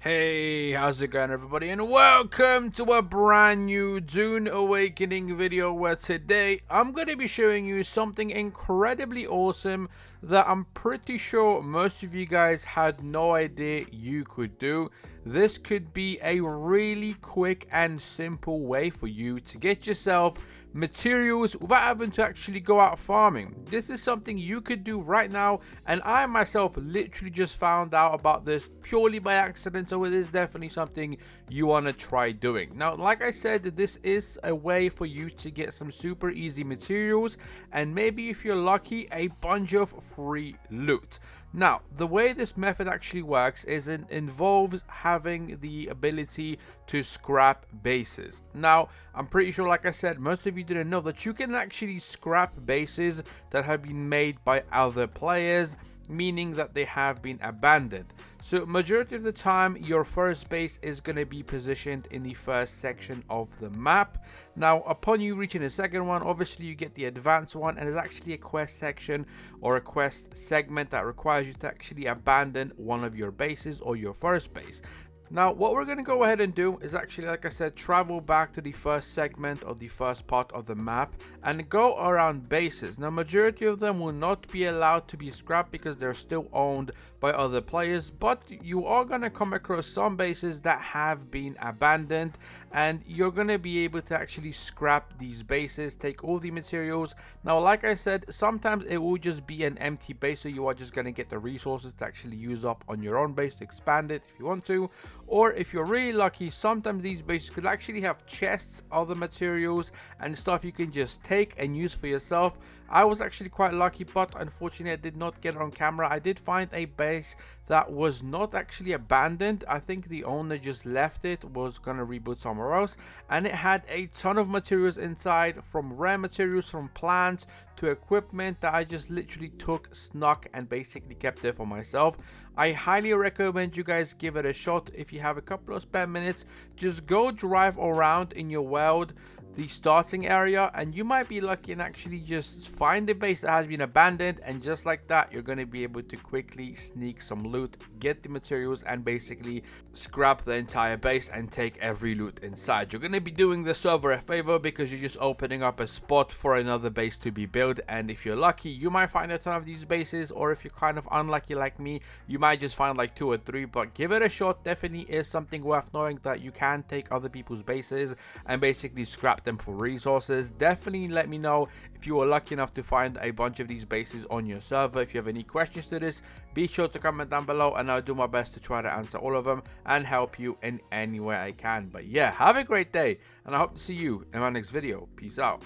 Hey, how's it going everybody, and welcome to a brand new Dune Awakening video where today I'm going to be showing you something incredibly awesome that I'm pretty sure most of you guys had no idea you could do. This could be a really quick and simple way for you to get yourself materials without having to actually go out farming. This is something you could do right now, and I myself literally just found out about this purely by accident, so it is definitely something you want to try doing. Now, like I said, this is a way for you to get some super easy materials and maybe, if you're lucky, a bunch of free loot. Now, the way this method actually works is it involves having the ability to scrap bases. Now, I'm pretty sure, like I said, most of you didn't know that you can actually scrap bases that have been made by other players, meaning that they have been abandoned. So majority of the time your first base is going to be positioned in the first section of the map. Now, upon you reaching the second one, obviously you get the advanced one, and there's actually a quest section or a quest segment that requires you to actually abandon one of your bases or your first base. Now, what we're going to go ahead and do is actually, like I said, travel back to the first segment of the first part of the map and go around bases. Now, majority of them will not be allowed to be scrapped because they're still owned by other players, but you are going to come across some bases that have been abandoned, and you're going to be able to actually scrap these bases, take all the materials. Now, like I said, sometimes it will just be an empty base, so you are just going to get the resources to actually use up on your own base to expand it if you want to. Or if you're really lucky, sometimes these bases could actually have chests, other materials and stuff you can just take and use for yourself. I was actually quite lucky, but unfortunately I did not get it on camera. I did find a base that was not actually abandoned. I think the owner just left it, was gonna reboot somewhere else, and it had a ton of materials inside, from rare materials, from plants to equipment that I just literally took, snuck, and basically kept there for myself. I highly recommend you guys give it a shot. If you have a couple of spare minutes, just go drive around in your world, the starting area, and you might be lucky and actually just find a base that has been abandoned, and just like that you're going to be able to quickly sneak some loot, get the materials, and basically scrap the entire base and take every loot inside. You're going to be doing the server a favor because you're just opening up a spot for another base to be built, and if you're lucky you might find a ton of these bases, or if you're kind of unlucky like me, you might just find like 2 or 3, but give it a shot. Definitely is something worth knowing, that you can take other people's bases and basically scrap them for resources. Definitely let me know if you were lucky enough to find a bunch of these bases on your server. If you have any questions to this, be sure to comment down below and I'll do my best to try to answer all of them and help you in any way I can. But yeah, have a great day and I hope to see you in my next video. Peace out.